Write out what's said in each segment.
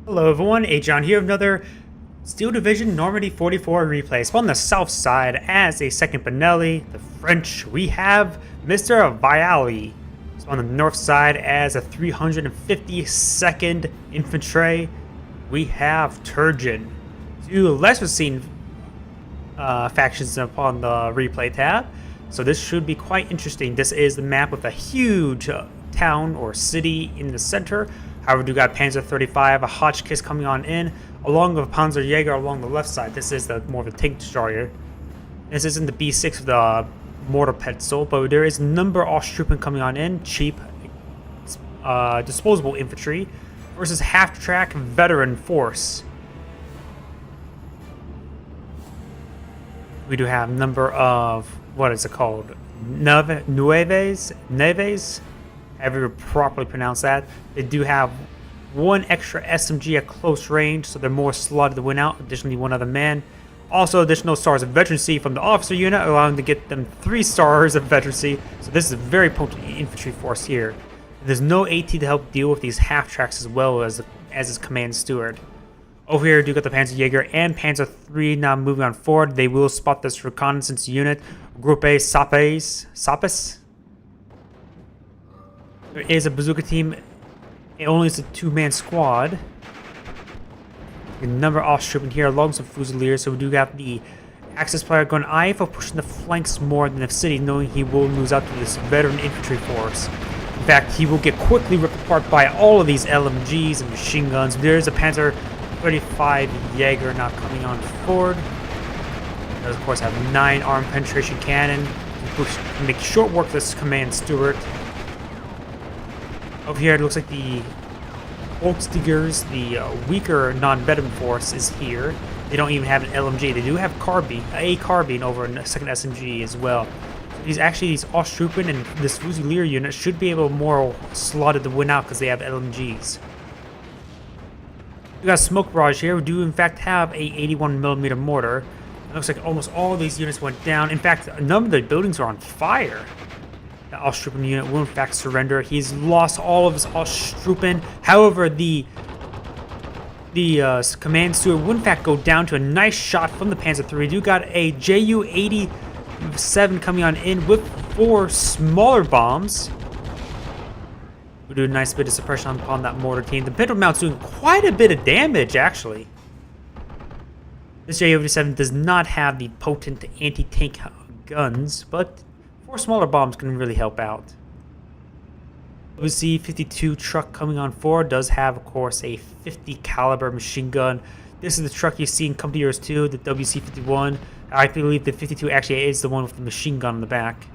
Hello everyone, Agion here with another Steel Division Normandy 44 replay. So on the south side, as a second Benelli, the French, we have Mr. Vyaliy. So on the north side, as a 352nd Infanterie, we have Turgon. Two lesser seen factions upon the replay tab. So this should be quite interesting. This is the map with a huge town or city in the center. However, we do got Panzer 35, a Hotchkiss coming on in, along with Panzerjäger along the left side. This is the more of a tank destroyer. This isn't the B6 of the mortar pencil, but there is number Austroppen coming on in, cheap disposable infantry, versus half-track veteran force. We do have number of, what is it called? Neves? However you properly pronounce that. They do have one extra SMG at close range, so they're more slotted to win out. Additionally, one other man. Also, additional stars of veterancy from the officer unit, allowing them to get them 3 stars of veterancy. So this is a very potent infantry force here. There's no AT to help deal with these half tracks as well as his command steward. Over here, do got the Panzerjäger and Panzer 3 now moving on forward. They will spot this reconnaissance unit. Group A, Sapes. There is a bazooka team. It only is a 2-man squad. A number of Austroppen here along some Fusiliers. So we do have the Axis player going eye for pushing the flanks more than the city, knowing he will lose out to this veteran infantry force. In fact, he will get quickly ripped apart by all of these LMGs and machine guns. There's a Panzer 35 Jaeger now coming on forward. It does, of course, have 9 armed penetration cannon, which can make short work of this command steward. Over here, it looks like the Volkstigers, the weaker non-veteran force, is here. They don't even have an LMG. They do have a carbine over a second SMG as well. These Austroppen and this Fusilier unit should be able more slotted to win out because they have LMGs. We got a smoke barrage here. We do in fact have a 81mm mortar. It looks like almost all of these units went down. In fact, a number of the buildings are on fire. The Austroppen unit will in fact surrender. He's lost all of his Austroppen. However, the command steward will in fact go down to a nice shot from the Panzer 3. We do got a Ju-87 coming on in with 4 smaller bombs. We do a nice bit of suppression upon that mortar team. The Pinto Mount's doing quite a bit of damage, actually. This Ju-87 does not have the potent anti-tank guns, but 4 smaller bombs can really help out. The WC-52 truck coming on forward does have, of course, a 50 caliber machine gun. This is the truck you've seen come to yours too, the WC-51. I believe the 52 actually is the one with the machine gun on the back.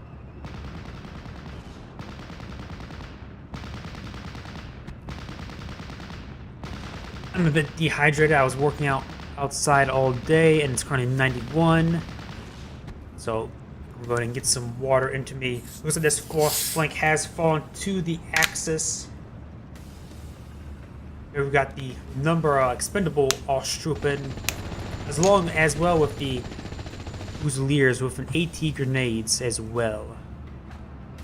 I'm a bit dehydrated. I was working out outside all day, and it's currently 91. So we'll go ahead and get some water into me. Looks like this fourth flank has fallen to the Axis. Here we've got the number of expendable Austroppen, as well with the Fusiliers with an AT grenades as well.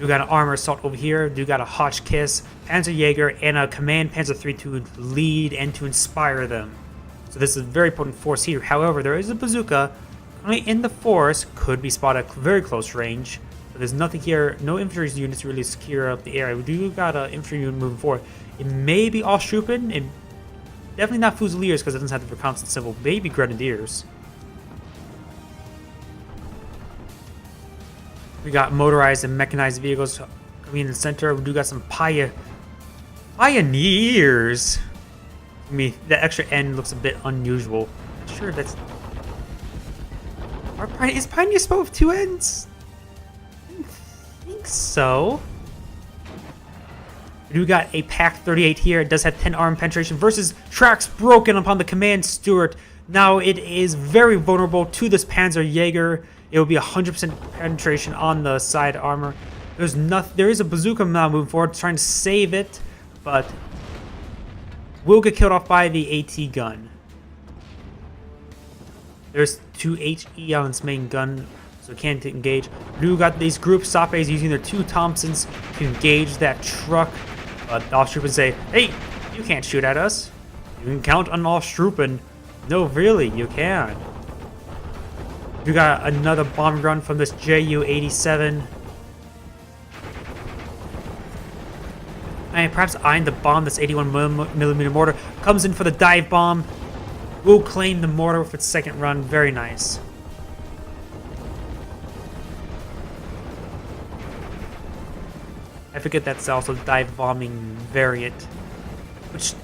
We got an armor assault over here. We got a Hotchkiss, Panzerjäger, and a command Panzer 3 to lead and to inspire them. So this is a very potent force here. However, there is a bazooka in the forest, could be spotted at very close range. But there's nothing here, no infantry units really secure up the area. We do got an infantry unit moving forward. It may be Austroppen, and definitely not Fusiliers because it doesn't have the reconnaissance symbol. Maybe Grenadiers. We got motorized and mechanized vehicles coming in the center. We do got some pioneers. I mean, the extra N looks a bit unusual. Not sure that's... Is Pioneer spelled with 2 N's? I don't think so. We do got a Pack 38 here. It does have 10 arm penetration versus tracks broken upon the command steward. Now it is very vulnerable to this Panzerjäger. It will be 100% penetration on the side armor. There is a bazooka now moving forward, trying to save it, but will get killed off by the AT gun. There's 2 HE on its main gun, so it can't engage. We got these group Sapes using their 2 Thompsons to engage that truck. Austroppen say, "Hey, you can't shoot at us." You can count on all Struppen. No, really, you can. You got another bomb run from this Ju-87. And perhaps eyeing the bomb, this 81mm mortar, comes in for the dive bomb. Will claim the mortar with its second run. Very nice. I forget that's also dive bombing variant, which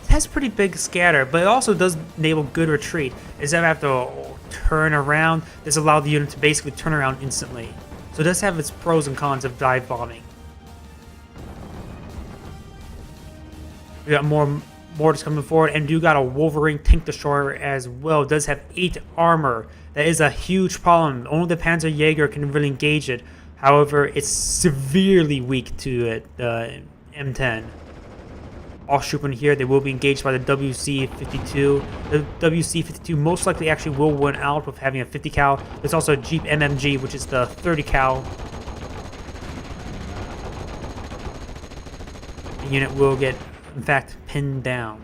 has pretty big scatter, but it also does enable good retreat. Instead of have to turn around, this allows the unit to basically turn around instantly. So it does have its pros and cons of dive bombing. We got more mortars coming forward, and you got a Wolverine tank destroyer as well. It does have 8 armor. That is a huge problem. Only the Panzerjäger can really engage it. However, it's severely weak to it, M10. All Struppen here, they will be engaged by the WC-52. The WC-52 most likely actually will win out with having a 50 cal. There's also a Jeep MMG, which is the 30 cal. The unit will get, in fact, pinned down.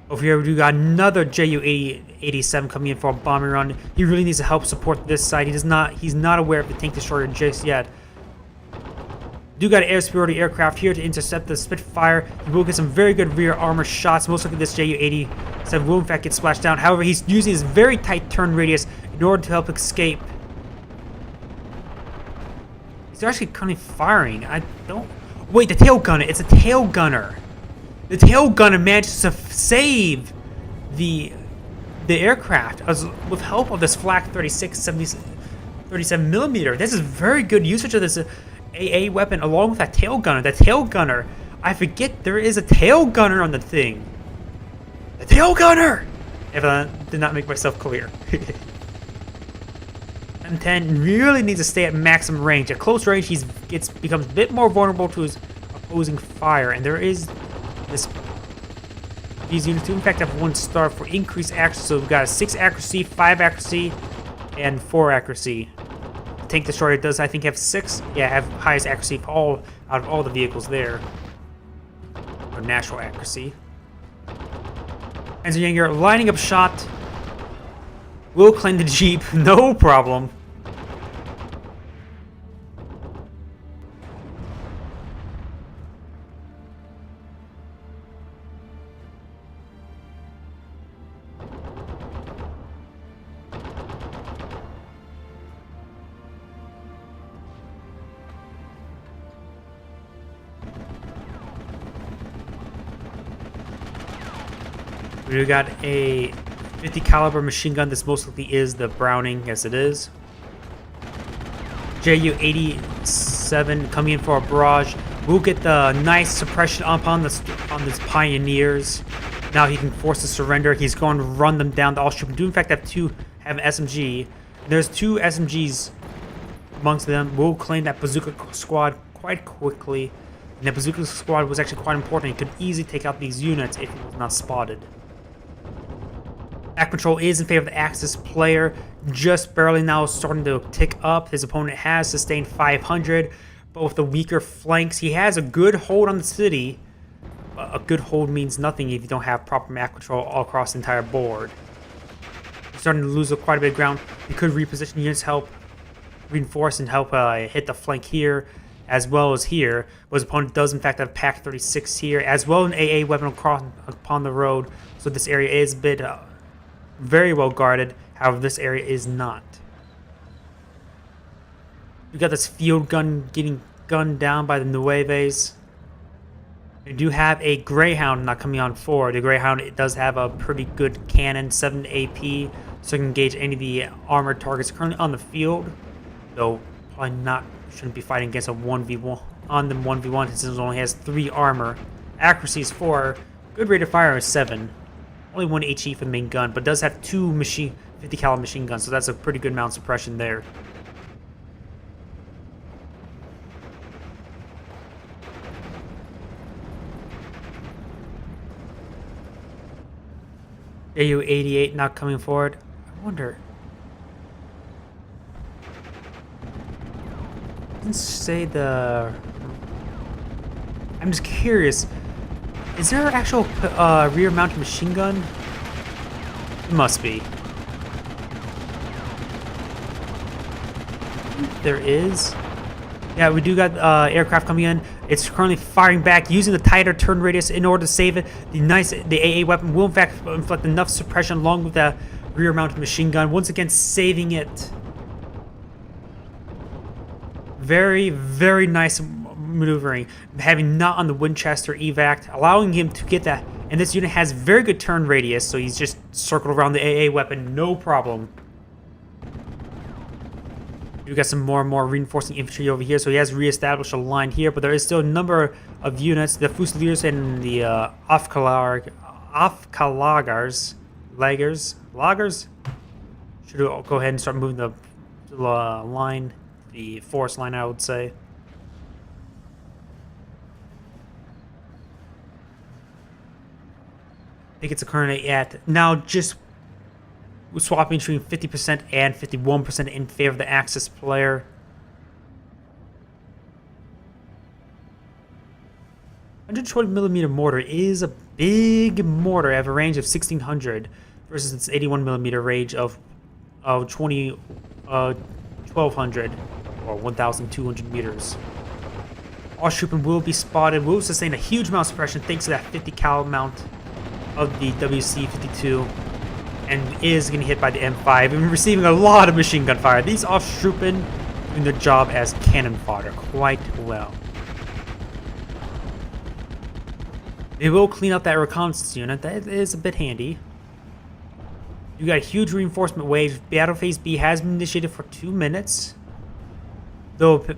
Over here, we got another Ju-87 coming in for a bombing run. He really needs to help support this side. He's not aware of the tank destroyer just yet. Do got an air superiority aircraft here to intercept the Spitfire. He will get some very good rear armor shots. Most likely this Ju-87 will in fact get splashed down. However, he's using his very tight turn radius in order to help escape. He's actually currently firing. I don't... Wait, the tail gunner. It's a tail gunner. The tail gunner managed to save the aircraft with help of this Flak 37mm. This is very good usage of this AA weapon along with that tail gunner. The tail gunner, I forget there is a tail gunner on the thing. The tail gunner! If I did not make myself clear. M10 really needs to stay at maximum range. At close range, he becomes a bit more vulnerable to his opposing fire, and there is these units do in fact have 1 star for increased accuracy. So we've got a 6 accuracy, 5 accuracy, and 4 accuracy. The tank destroyer does, I think, have 6. Yeah, have highest accuracy out of all the vehicles there. Or natural accuracy. Panzerjäger lining up shot. Will claim the Jeep, no problem. We got a 50 caliber machine gun. This most likely is the Browning, yes it is. Ju-87 coming in for a barrage. We'll get the nice suppression on this Pioneers. Now he can force a surrender. He's going to run them down. The all Struppen do in fact have an SMG. There's 2 SMGs amongst them. We'll claim that bazooka squad quite quickly. And the bazooka squad was actually quite important. He could easily take out these units if he was not spotted. Act control is in favor of the Axis player, just barely now starting to tick up. His opponent has sustained 500, but with the weaker flanks, he has a good hold on the city. A good hold means nothing if you don't have proper map control all across the entire board. He's starting to lose quite a bit of ground. He could reposition units, help reinforce and help hit the flank here, as well as here. But his opponent does in fact have Pack 36 here, as well as an AA weapon upon the road. So this area is a bit very well guarded. However, this area is not. We got this field gun getting gunned down by the Nueves. We do have a Greyhound not coming on forward. The Greyhound, it does have a pretty good cannon, 7 AP, so it can engage any of the armored targets currently on the field. Though probably shouldn't be fighting against a 1v1 on them 1v1 since it only has 3 armor. Accuracy is 4. Good rate of fire is 7. Only 1 HE for the main gun, but does have 2 50 caliber machine guns, so that's a pretty good amount of suppression there. Ju-88 not coming forward. I wonder. Didn't say the. I'm just curious. Is there an actual rear-mounted machine gun? It must be. There is. Yeah, we do got aircraft coming in. It's currently firing back, using the tighter turn radius in order to save it. The AA weapon will in fact inflict enough suppression along with the rear-mounted machine gun, once again saving it. Very, very nice maneuvering, having not on the Winchester evac, allowing him to get that. And this unit has very good turn radius, so he's just circled around the AA weapon, no problem. We got some more and more reinforcing infantry over here, so he has reestablished a line here, but there is still a number of units, the Fusiliers and the Lagers. Should go ahead and start moving the line, the forest line, I would say. I think it's currently at now just swapping between 50% and 51% in favor of the Axis player. .120mm mortar is a big mortar at a range of 1600 versus its 81mm range of 1200 or 1200 meters. Austrooping will be spotted, will sustain a huge amount of suppression thanks to that 50 cal mount of the WC-52, and is getting hit by the M5 and receiving a lot of machine gun fire. These Austrooping doing their job as cannon fodder quite well. They will clean up that reconnaissance unit. That is a bit handy. You got a huge reinforcement wave. Battle phase B has been initiated for 2 minutes. Though the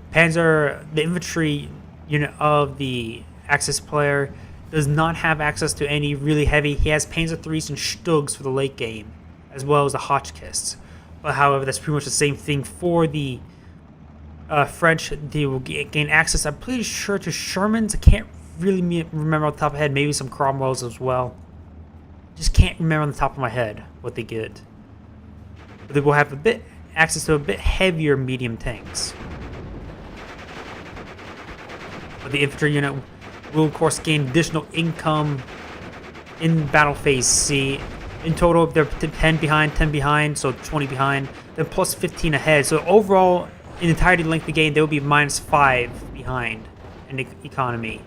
infantry unit of the Axis player does not have access to any really heavy. He has Panzer IIIs and Stugs for the late game, as well as the Hotchkiss. But however, that's pretty much the same thing for the French. They will gain access, I'm pretty sure, to Shermans. I can't really remember off the top of my head. Maybe some Cromwells as well. Just can't remember on the top of my head what they get. But they will have access to a bit heavier medium tanks. But the infantry unit will of course gain additional income in battle phase C. In total, they're 10 behind, so 20 behind, then plus 15 ahead. So overall, in the entirety length of the game, they will be -5 behind in the economy.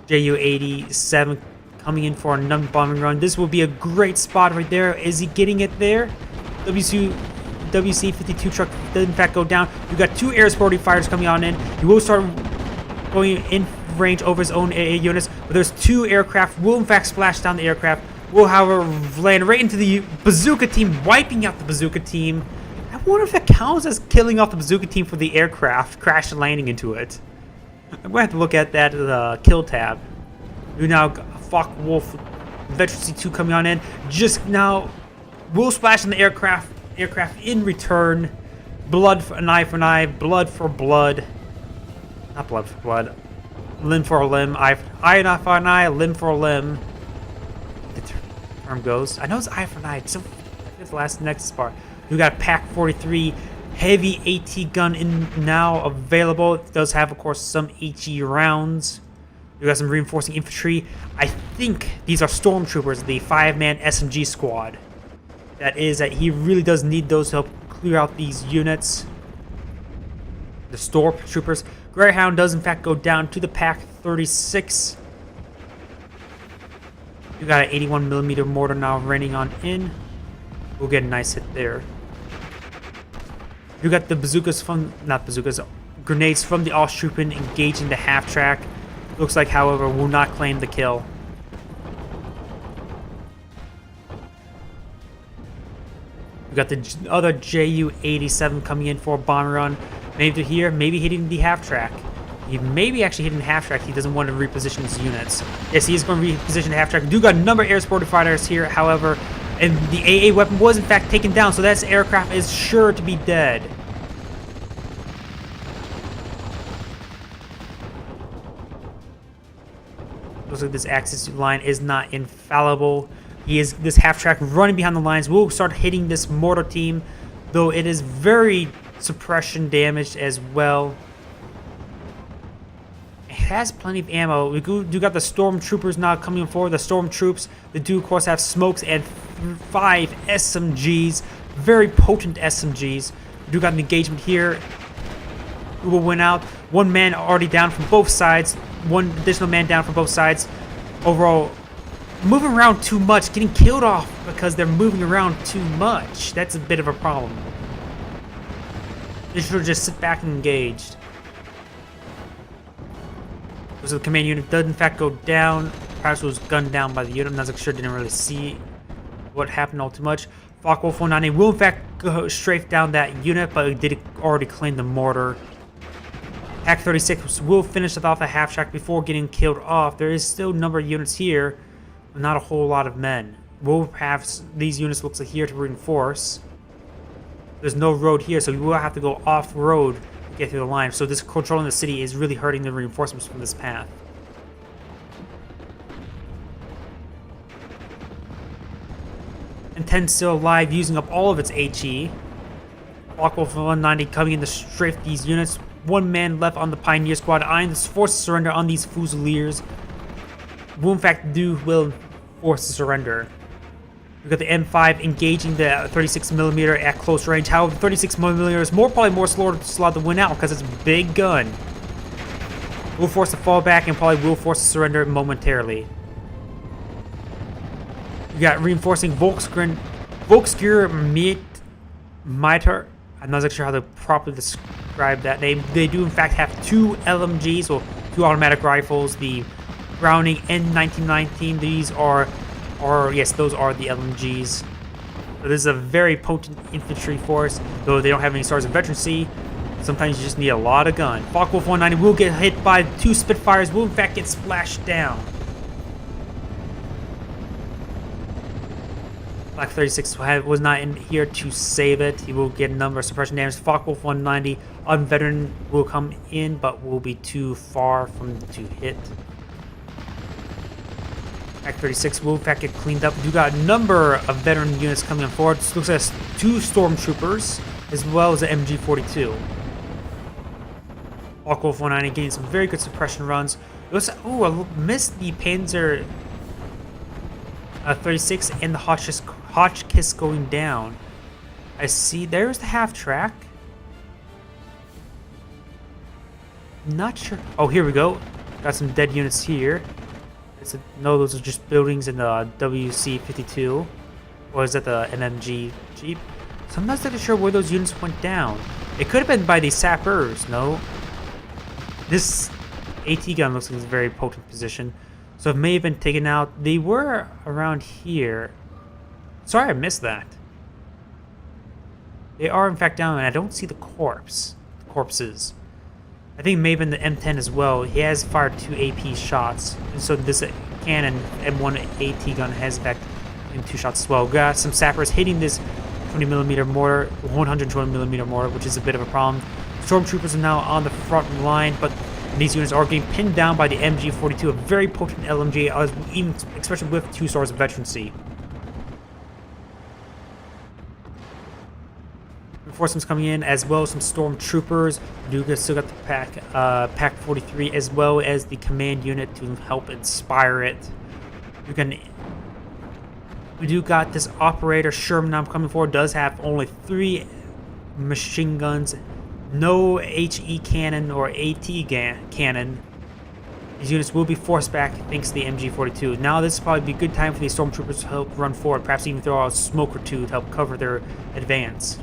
Ju-87 coming in for another bombing run. This will be a great spot right there. Is he getting it there? WC-52 truck does in fact go down. We've got 2 air supporting fighters coming on in. He will start going in range over his own AA units, but there's 2 aircraft will in fact splash down the aircraft, will however land right into the bazooka team, wiping out the bazooka team. I wonder if that counts as killing off the bazooka team for the aircraft crash and landing into it. I'm gonna have to look at that kill tab. We now got Focke-Wulf Veteran C2 coming on in, just now will splash on the aircraft in return. Blood for an eye for an eye, blood for blood, not blood for blood. Limb for a limb, eye for an eye, limb for a limb. The term goes. I know it's eye for an eye. It's the next part. We got Pack 43 heavy AT gun in now available. It does have, of course, some HE rounds. We got some reinforcing infantry. I think these are stormtroopers, the 5-man SMG squad. That he really does need those to help clear out these units. The stormtroopers. Greyhound does in fact go down to the Pack 36. We got an 81mm mortar now raining on in. We'll get a nice hit there. You got the bazookas grenades from the Austrooping engaging the half-track. Looks like, however, will not claim the kill. We got the other Ju-87 coming in for a bomb run. Maybe they're here, maybe hitting the half-track. He may be actually hitting the half-track. He doesn't want to reposition his units. Yes, he is going to reposition the half-track. We do got a number of air supported fighters here, however, and the AA weapon was in fact taken down, so that aircraft is sure to be dead. Looks like this Axis line is not infallible. This half-track running behind the lines will start hitting this mortar team, though it is very suppression damaged as well. has plenty of ammo. We do got the stormtroopers now coming forward. The stormtroops, they do of course have smokes and 5 SMGs, very potent SMGs. We do got an engagement here. Who will win out? One man already down from both sides. One additional man down from both sides. Overall, moving around too much, getting killed off because they're moving around too much. That's a bit of a problem. They should just sit back and engaged. So the command unit does in fact go down. Perhaps it was gunned down by the unit. I'm not sure, didn't really see what happened all too much. Focke-Wulf 190 will in fact go strafe down that unit, but it did already claim the mortar. Pack 36 will finish off the half track before getting killed off. There is still a number of units here, but not a whole lot of men. We'll have these units looks like here to reinforce. There's no road here, so we will have to go off-road to get through the line. So this controlling the city is really hurting the reinforcements from this path. And 10 still alive, using up all of its HE. Focke-Wulf 190 coming in to strafe these units. One man left on the Pioneer Squad, eyeing this forced surrender on these Fusiliers. Will in fact will force the surrender. We've got the M5 engaging the 36mm at close range. However, 36mm is probably more slot to win out because it's a big gun. Will force the fallback and probably will force the surrender momentarily. We got reinforcing Volksgren Miter. I'm not sure how to properly describe that. They do in fact have 2 LMGs, or 2 automatic rifles. The Browning N1919. These are yes, those are the LMGs. So this is a very potent infantry force, though they don't have any stars of veterancy. Sometimes you just need a lot of gun. Focke-Wulf 190 will get hit by 2 Spitfires. Will in fact get splashed down. Black 36 was not in here to save it. He will get a number of suppression damage. Focke-Wulf 190 unveteran will come in, but will be too far to hit. Black 36 will in fact get cleaned up. We do got a number of veteran units coming on forward. This looks like 2 stormtroopers as well as an MG42. Focke-Wulf 190 getting some very good suppression runs. Oh, I missed the Panzer 36 and the Hotchkiss going down. I see. There's the half track. Not sure. Oh, here we go. Got some dead units here. No, those are just buildings in the WC-52. Or is that the NMG Jeep? So I'm not exactly sure where those units went down. It could have been by the sappers, no? This AT gun looks like it's a very potent position. So it may have been taken out. They were around here. Sorry I missed that. They are in fact down, and I don't see the corpses. I think it may have been the M10 as well. He has fired 2 AP shots. And so this cannon M1 AT gun has in fact in 2 shots as well. We got some sappers hitting this 20mm mortar, 120mm mortar, which is a bit of a problem. Stormtroopers are now on the front line, but these units are getting pinned down by the MG42, a very potent LMG, even especially with 2 stars of veterancy. Reinforcements coming in, as well as some stormtroopers. We still got the Pack 43, as well as the command unit to help inspire it. We do got this operator Sherman now coming forward. Does have only 3 machine guns. No HE cannon or AT cannon. These units will be forced back thanks to the MG42. Now this will probably be a good time for these stormtroopers to help run forward, perhaps even throw out a smoke or 2 to help cover their advance.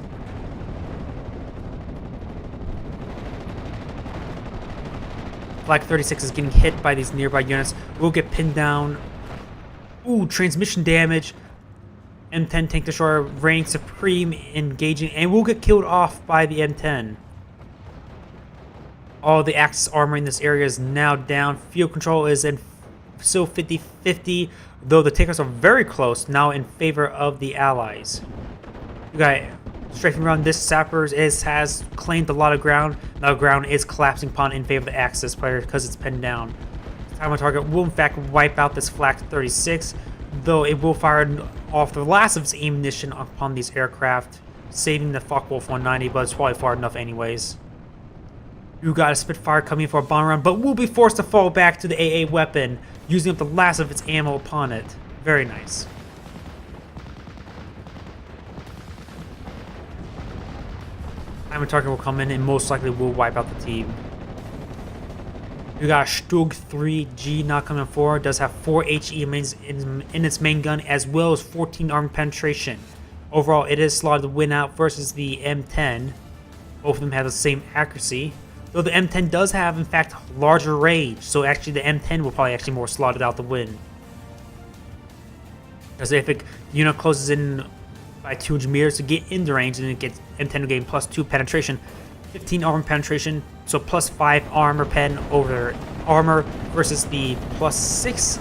Black 36 is getting hit by these nearby units. We'll get pinned down. Ooh, transmission damage. M10 tank destroyer reigning supreme, engaging, and we'll get killed off by the M10. All the Axis armor in this area is now down. Field control is still 50-50, though the takers are very close now in favor of the Allies. We got strafing around. This sappers has claimed a lot of ground. Now the ground is collapsing upon in favor of the Axis player because it's pinned down. Time on target will in fact wipe out this Flak 36, though it will fire off the last of its ammunition upon these aircraft, saving the Focke-Wulf 190, but it's probably far enough anyways. You got a Spitfire coming for a bomb run, but will be forced to fall back to the AA weapon, using up the last of its ammo upon it. Very nice. Infanterie will come in and most likely will wipe out the team. You got a Stug 3G not coming forward. Does have 4 HE in its main gun as well as 14 armor penetration. Overall, it is slotted to win out versus the M10. Both of them have the same accuracy. Though the M10 does have, in fact, larger range. So actually the M10 will probably actually more slotted out the win. Because if the unit closes in by 200 meters to get in the range, and it gets M10 to gain +2 penetration, 15 armor penetration, so +5 armor pen over armor versus the +6.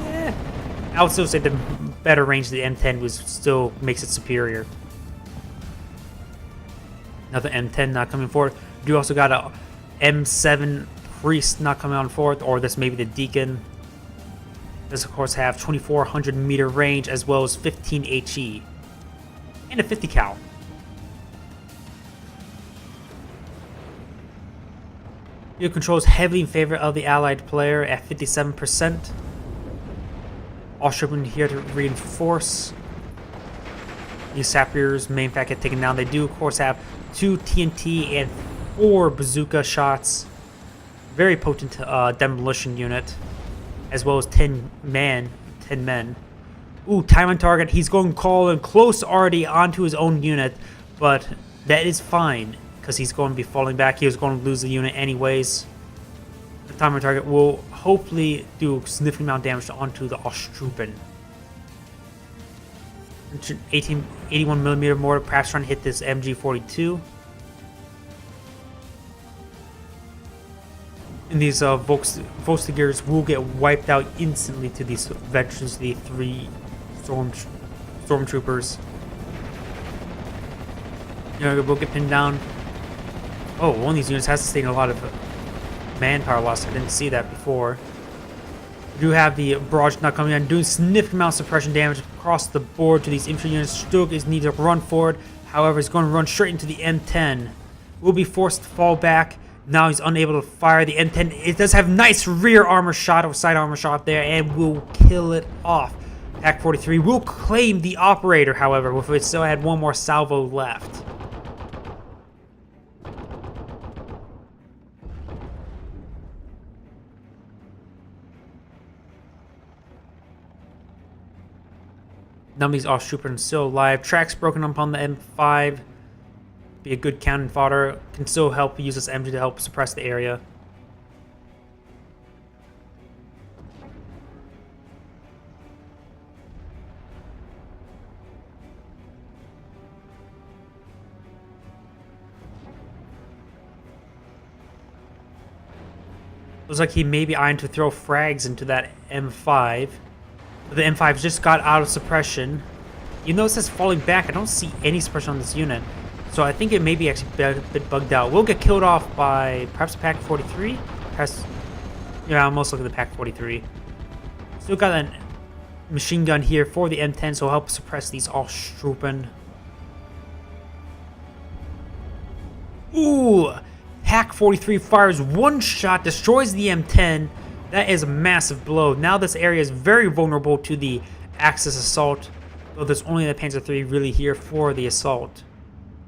I would still say the better range of the M10 was still makes it superior. Another M10 not coming forward. You also got a M7 Priest not coming on forward, or this may be the Deacon. This of course have 2400 meter range as well as 15 HE. And a 50 cal. Your control is heavily in favor of the allied player at 57%. All shipmen here to reinforce. These sappers, main fact, get taken down. They do, of course, have 2 TNT and 4 bazooka shots. Very potent demolition unit, as well as 10 men. Ooh, time on target. He's going to call in close already onto his own unit, but that is fine because he's going to be falling back. He was going to lose the unit anyways. The time on target will hopefully do a significant amount of damage onto the Ostrupen. 81mm mortar, perhaps trying to hit this MG42. And these Volkstigers will get wiped out instantly to these veterans, the 3 stormtroopers. You know, we'll get pinned down. Oh, one of these units has sustained a lot of manpower loss. I didn't see that before. We do have the barrage not coming in, doing significant amount of suppression damage across the board to these infantry units. Stug is needed to run forward. However, he's going to run straight into the M10. Will be forced to fall back. Now he's unable to fire the M10. It does have nice rear armor shot or side armor shot there and will kill it off. Pack 43 will claim the operator, however, if it still had one more salvo left. None of these Ostrupen still alive. Tracks broken upon the M5. Be a good cannon fodder. Can still help use this MG to help suppress the area. Looks like he may be eyeing to throw frags into that M5. But the M5 just got out of suppression. Even though it says falling back, I don't see any suppression on this unit. So I think it may be actually a bit bugged out. We'll get killed off by perhaps Pack 43. Perhaps, yeah, most likely the Pack 43. Still got a machine gun here for the M10, so help suppress these Ostrupen. Ooh! Pack 43 fires one shot, destroys the M10. That is a massive blow. Now this area is very vulnerable to the Axis assault, though there's only the Panzer III really here for the assault.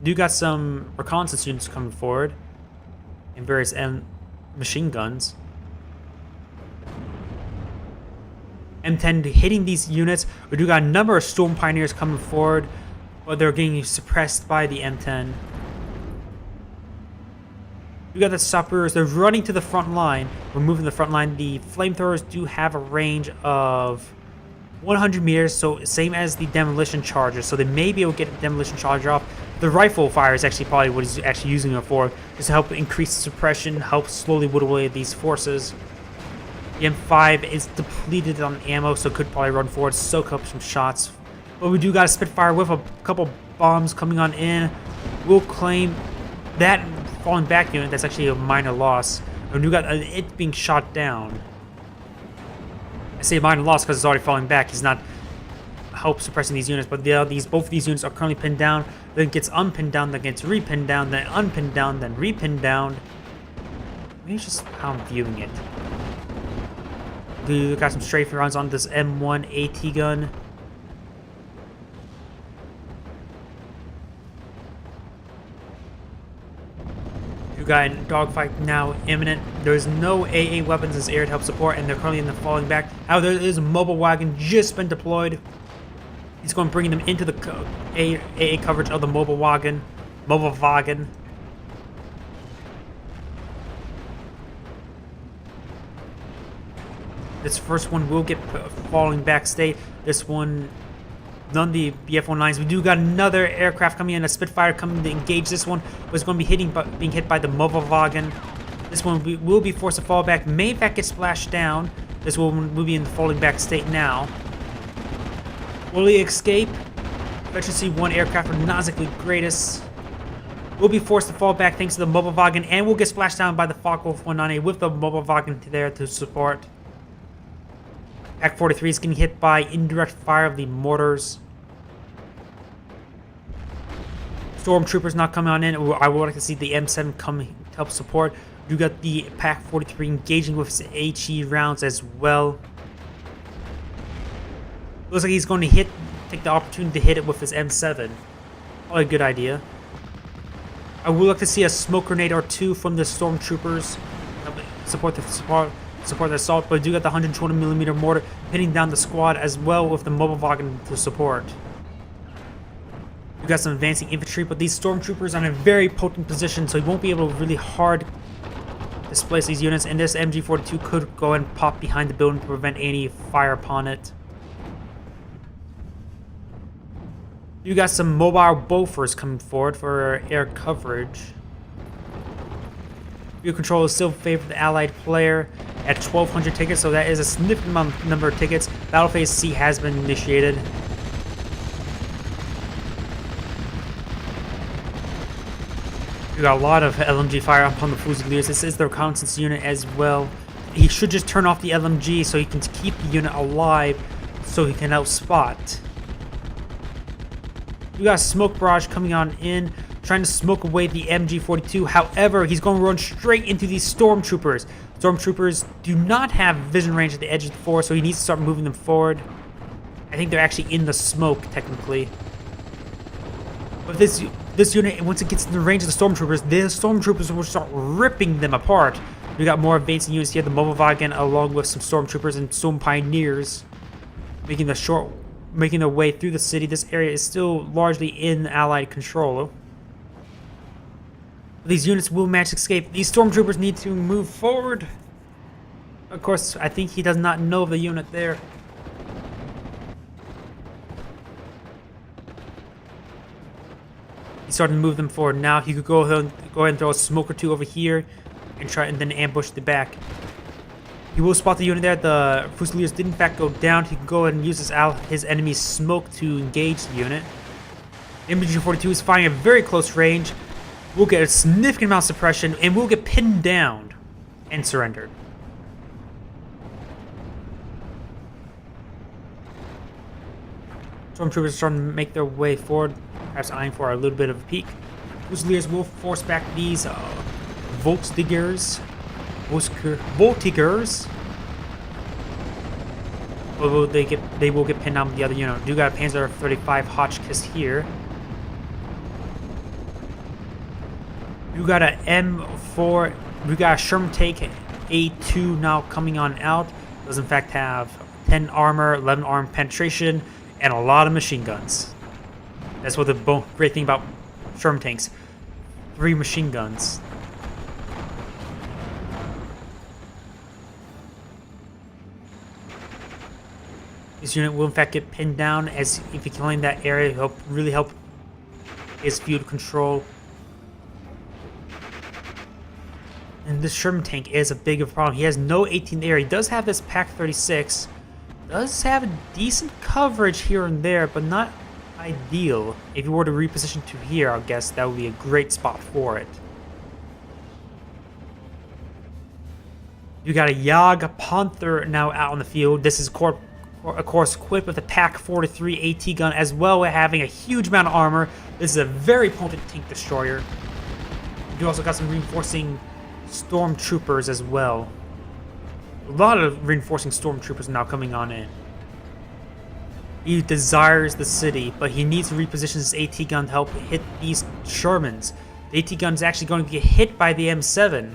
Do got some reconnaissance units coming forward and various machine guns. M10 hitting these units. We do got a number of Storm Pioneers coming forward, but they're getting suppressed by the M10. We got the Sappers. They're running to the front line. We're moving to the front line. The flamethrowers do have a range of 100 meters, so same as the demolition charger. So they may be able to get the demolition charger off. The rifle fire is actually probably what he's actually using it for, just to help increase suppression, help slowly whittle away these forces. The M5 is depleted on ammo, so could probably run forward, soak up some shots. But we do got a Spitfire with a couple bombs coming on in. We'll claim that falling back unit. That's actually a minor loss. And we got it being shot down. I say minor loss because it's already falling back. He's not help suppressing these units, but both of these units are currently pinned down. Then gets unpinned down, then gets repinned down, then unpinned down, then repinned down. Maybe it's just how I'm viewing it. We got some strafing rounds on this M1 AT gun. You got a dogfight now imminent. There's no AA weapons in this area to help support, and they're currently in the falling back. However, there is a mobile wagon just been deployed. He's going to bring them into the AA coverage of the mobile wagon. This first one will get falling back state. This one, none of the BF-19s. We do got another aircraft coming in, a Spitfire coming to engage. This one was going to be being hit by the mobile wagon. This one will be forced to fall back. May in fact get splashed down. This one will be in the falling back state now. Will he escape? Efficiency 1 aircraft for Nazically greatest. Will be forced to fall back thanks to the mobile wagon, and will get splashed down by the Focke-Wulf 198 with the mobile wagon there to support. Pack 43 is getting hit by indirect fire of the mortars. Stormtroopers not coming on in. I would like to see the M7 come to help support. You got the Pack 43 engaging with his HE rounds as well. Looks like he's going to take the opportunity to hit it with his M7. Probably a good idea. I would like to see a smoke grenade or two from the Stormtroopers support the assault, but I do got the 120mm mortar pinning down the squad as well with the mobile wagon to support. You got some advancing infantry, but these Stormtroopers are in a very potent position, so he won't be able to really hard displace these units, and this MG42 could go and pop behind the building to prevent any fire upon it. You got some mobile Bofors coming forward for air coverage. View control is still favored the allied player at 1,200 tickets, so that is a significant number of tickets. Battle phase C has been initiated. You got a lot of LMG fire upon the Fusiliers. This is the reconnaissance unit as well. He should just turn off the LMG so he can keep the unit alive so he can outspot. You got a smoke barrage coming on in, trying to smoke away the MG42. However, he's going to run straight into these Stormtroopers. Stormtroopers do not have vision range at the edge of the forest, so he needs to start moving them forward. I think they're actually in the smoke, technically. But this unit, once it gets in the range of the Stormtroopers will start ripping them apart. We got more advancing units here, the mobile wagon, along with some Stormtroopers and Storm Pioneers, making their way through the city. This area is still largely in Allied control. These units will manage to escape. These Stormtroopers need to move forward. Of course, I think he does not know of the unit there. He's starting to move them forward now. He could go ahead and throw a smoke or two over here and then ambush the back. He will spot the unit there. The Fusiliers did in fact go down. He can go ahead and use his enemy's smoke to engage the unit. MG42 is firing at very close range. We'll get a significant amount of suppression, and we'll get pinned down and surrendered. Stormtroopers are starting to make their way forward, perhaps eyeing for a little bit of a peek. Fusiliers will force back these Voltigers. Although they will get pinned down with the other unit. We do got a Panzer 35 Hotchkiss here. You got a M4. We got a Sherman tank A2 now coming on out. Does in fact have 10 armor, 11 arm penetration, and a lot of machine guns. That's what the great thing about Sherman tanks. 3 machine guns. This unit will in fact get pinned down, as if he can claim that area, it'll really help his field control. And this Sherman tank is a big problem. He has no 18th air. He does have this Pack 36. Does have a decent coverage here and there, but not ideal. If you were to reposition to here, I guess that would be a great spot for it. You got a Yag Panther now out on the field. This is of course equipped with a Pack 43 AT gun, as well as having a huge amount of armor. This is a very potent tank destroyer. You also got some reinforcing stormtroopers as well. A lot of reinforcing stormtroopers now coming on in. He desires the city, but he needs to reposition his AT gun to help hit these Shermans. The AT gun is actually going to get hit by the M7.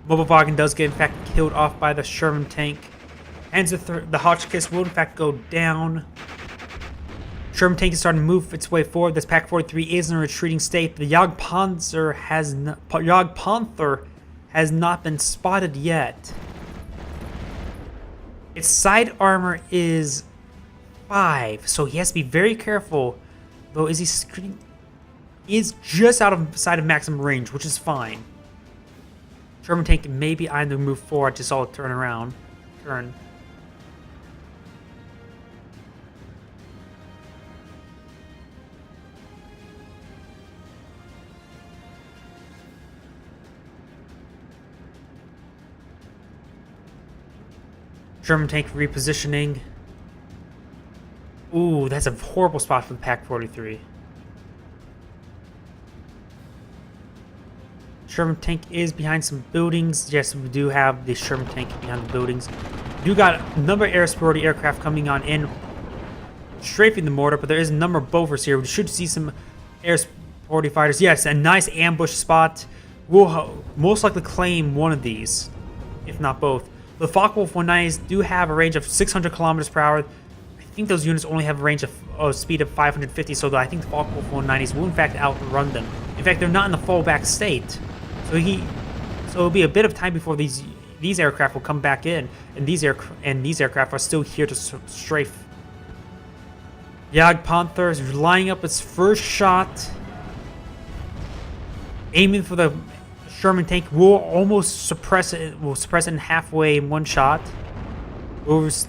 Mobile Wagon does get in fact killed off by the Sherman tank. And the Hotchkiss will in fact go down. Sherman tank is starting to move its way forward. This Pack 43 is in a retreating state. The Jagdpanzer has not been spotted yet. Its side armor is 5, so he has to be very careful. Though is he screening? He is just outside of maximum range, which is fine. Sherman tank may be eyeing to move forward. Just all turn around. Turn. Sherman tank repositioning. Ooh, that's a horrible spot for the Pack 43. Sherman tank is behind some buildings. Yes, we do have the Sherman tank behind the buildings. We do got a number of air superiority aircraft coming on in, strafing the mortar, but there is a number of Bofors here. We should see some air superiority fighters. Yes, a nice ambush spot. We'll most likely claim one of these, if not both. The Focke-Wulf 190s do have a range of 600 kilometers per hour. I think those units only have a range of speed of 550, so I think the Focke-Wulf 190s will in fact outrun them. In fact, they're not in the fallback state. So it'll be a bit of time before these aircraft will come back in, and these aircraft are still here to strafe. Jagdpanther is lining up its first shot, aiming for the Sherman tank. Will almost suppress it. Will suppress it in halfway in one shot. It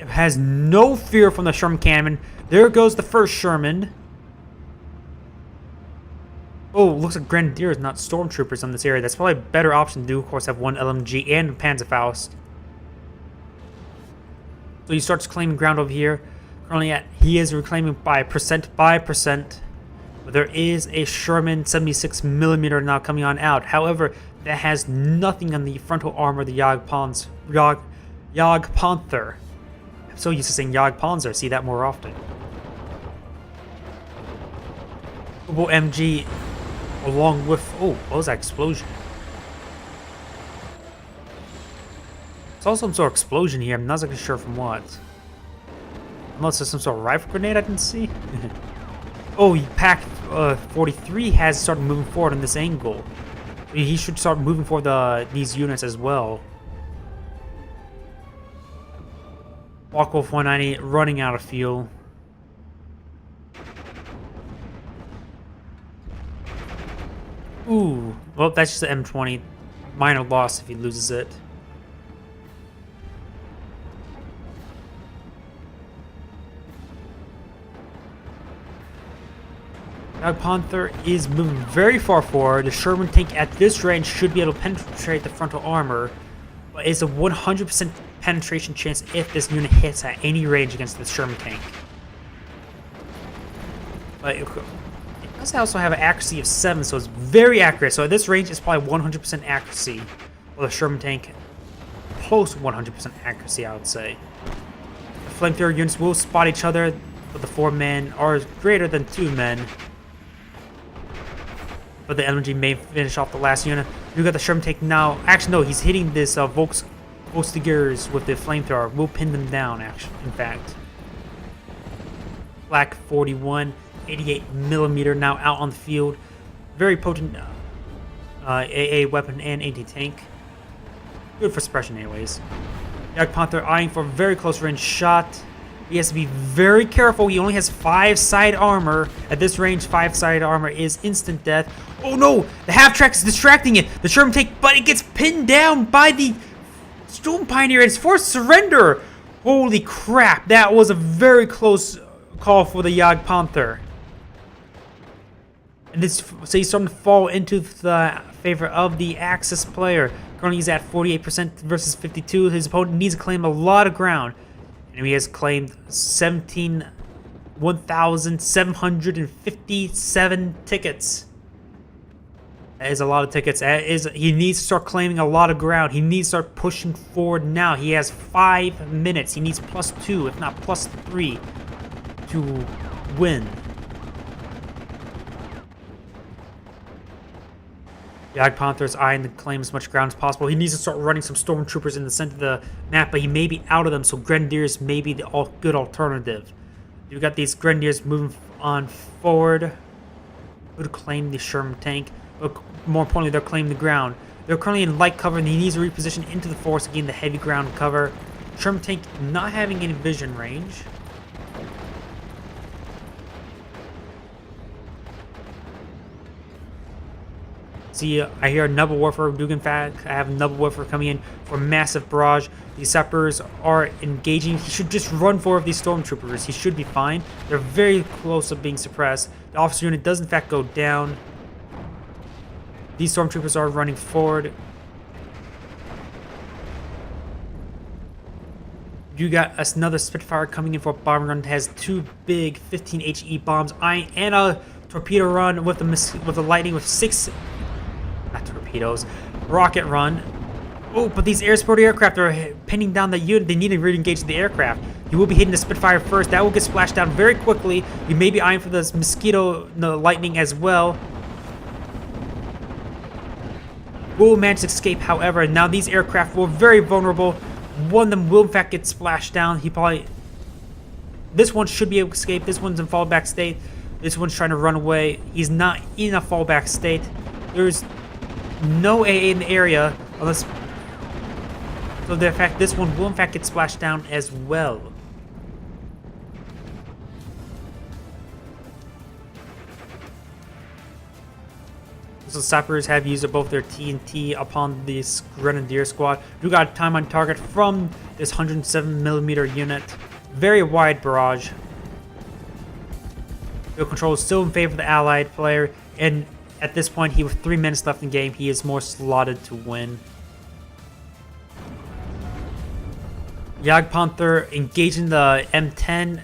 has no fear from the Sherman cannon. There goes the first Sherman. Oh, looks like Grenadiers, not Stormtroopers on this area. That's probably a better option to do. Of course, have one LMG and a Panzerfaust. So he starts claiming ground over here. Currently, he is reclaiming by percent. But there is a Sherman 76mm now coming on out. However, that has nothing on the frontal armor of the Jagdpanther. I'm so used to saying Jagdpanzer. I see that more often. Turbo MG. Along with... Oh, what was that explosion? Saw some sort of explosion here. I'm not exactly sure from what. Unless there's some sort of rifle grenade I didn't see. Oh, Pack 43 has started moving forward on this angle. He should start moving forward these units as well. Focke-Wulf 190 running out of fuel. Ooh, well, that's just the M20. Minor loss if he loses it. Jagdpanther is moving very far forward. The Sherman tank at this range should be able to penetrate the frontal armor, but it's a 100% penetration chance if this unit hits at any range against the Sherman tank. But it does also have an accuracy of 7, so it's very accurate. So at this range, it's probably 100% accuracy. Well, the Sherman tank, close to 100% accuracy, I would say. The flamethrower units will spot each other, but the 4 men are greater than 2 men. But the LMG may finish off the last unit. You got the Sherman tank now. Actually, no, he's hitting this Volkstigers with the flamethrower. We'll pin them down, actually, in fact. Black 41. 88mm now out on the field. Very potent AA weapon and anti-tank. Good for suppression anyways. Jagdpanther eyeing for a very close range shot. He has to be very careful. He only has 5 side armor. At this range, 5 side armor is instant death. Oh no! The half-track is distracting it. The Sherman tank, but it gets pinned down by the Storm Pioneer and it's forced surrender. Holy crap. That was a very close call for the Jagdpanther. And so he's starting to fall into the favor of the Axis player. Currently he's at 48% versus 52. His opponent needs to claim a lot of ground. And he has claimed 1,757 tickets. That is a lot of tickets. He needs to start claiming a lot of ground. He needs to start pushing forward now. He has 5 minutes. He needs +2, if not +3, to win. Jagdpanther is eyeing to claim as much ground as possible. He needs to start running some stormtroopers in the center of the map, but he may be out of them, so Grenadiers may be the good alternative. You've got these Grenadiers moving on forward. Who to claim the Sherman tank, but more importantly, they're claiming the ground. They're currently in light cover, and he needs to reposition into the forest to gain the heavy ground cover. Sherman tank not having any vision range. See, I hear a Noble Warfare. In fact, I have Noble Warfare coming in for massive barrage. These sappers are engaging. He should just run forward these stormtroopers. He should be fine. They're very close to being suppressed. The officer unit does in fact go down. These stormtroopers are running forward. You got another Spitfire coming in for a bomb run that has 2 big 15 HE bombs and a torpedo run with the lightning with 6. Not torpedoes, rocket run. Oh, but these air supported aircraft are pinning down the unit. They need to re-engage the aircraft. He will be hitting the Spitfire first. That will get splashed down very quickly. He may be eyeing for this mosquito, the lightning as well. Will manage to escape, however. Now these aircraft were very vulnerable. One of them will in fact get splashed down. This one should be able to escape. This one's in fallback state. This one's trying to run away. He's not in a fallback state. There's no AA in the area unless. So in fact, this one will in fact get splashed down as well. So sappers have used both their TNT upon this Grenadier squad. You got time on target from this 107mm unit. Very wide barrage. Field control is still in favor of the allied player, and at this point, with 3 minutes left in the game, he is more slotted to win. Jagdpanther engaging the M10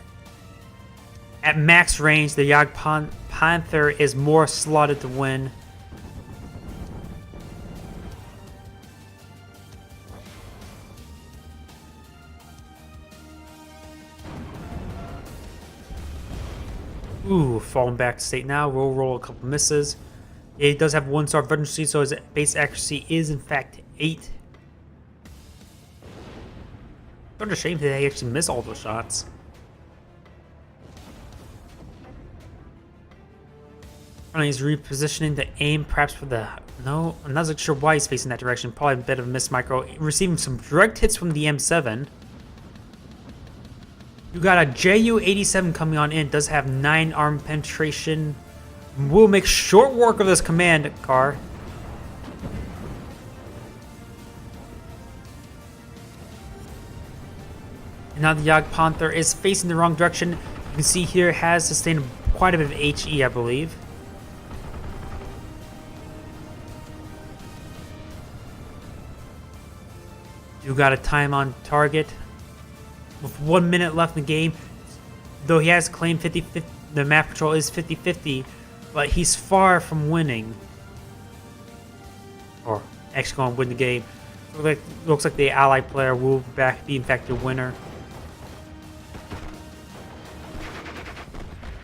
at max range. The Jagdpanther is more slotted to win. Ooh, falling back to state now. We'll roll a couple misses. It does have 1-star veterancy, so his base accuracy is in fact 8. What a shame that they actually miss all those shots. He's repositioning the aim, perhaps for the. No, I'm not sure why he's facing that direction. Probably a bit of a miss micro. Receiving some direct hits from the M7. You got a Ju-87 coming on in. Does have 9 arm penetration. Will make short work of this command car. And now the Jagdpanther is facing the wrong direction. You can see here it has sustained quite a bit of HE, I believe. You got a time on target. With 1 minute left in the game, though he has claimed 50-50, the map control is 50-50, but he's far from winning. Or actually going to win the game. Looks like the allied player will be in fact the winner.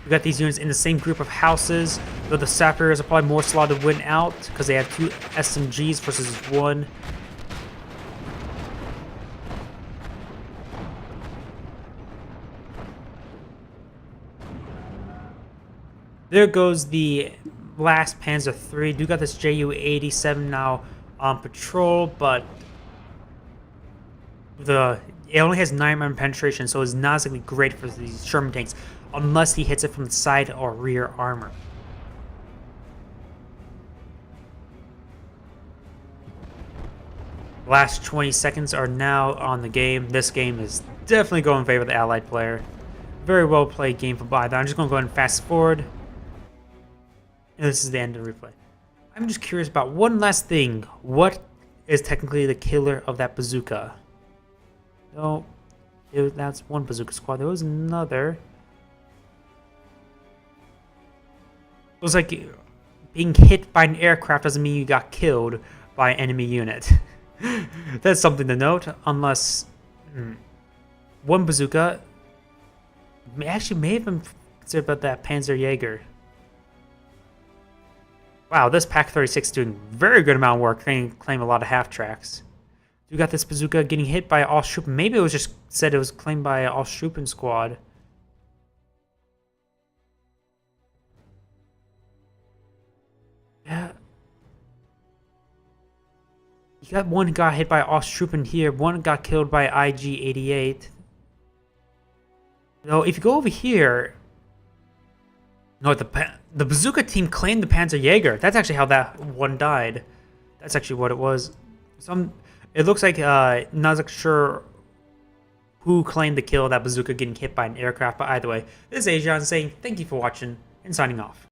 We got these units in the same group of houses, though the sappers are probably more slotted to win out because they have 2 SMGs versus 1. There goes the last Panzer III. Do got this Ju-87 now on patrol, but it only has 9 arm penetration, so it's not exactly great for these Sherman tanks unless he hits it from the side or rear armor. Last 20 seconds are now on the game. This game is definitely going in favor of the allied player. Very well played game for either. I'm just going to go ahead and fast forward. And this is the end of the replay. I'm just curious about one last thing. What is technically the killer of that bazooka. No, that's one bazooka squad. There was another. It was like being hit by an aircraft doesn't mean you got killed by an enemy unit. That's something to note, unless one bazooka may have been considered about that Panzerjäger. Wow, this Pack 36 is doing very good amount of work. They claim a lot of half tracks. You got this bazooka getting hit by Austroppen. Maybe it was just said it was claimed by an Austroppen squad. Yeah. You got one got hit by Austroppen here. One got killed by IG-88. Though, if you go over here... No, the bazooka team claimed the Panzerjäger. That's actually how that one died. That's actually what it was. It looks like, not sure who claimed the kill of that bazooka getting hit by an aircraft, but either way, this is Agion saying thank you for watching and signing off.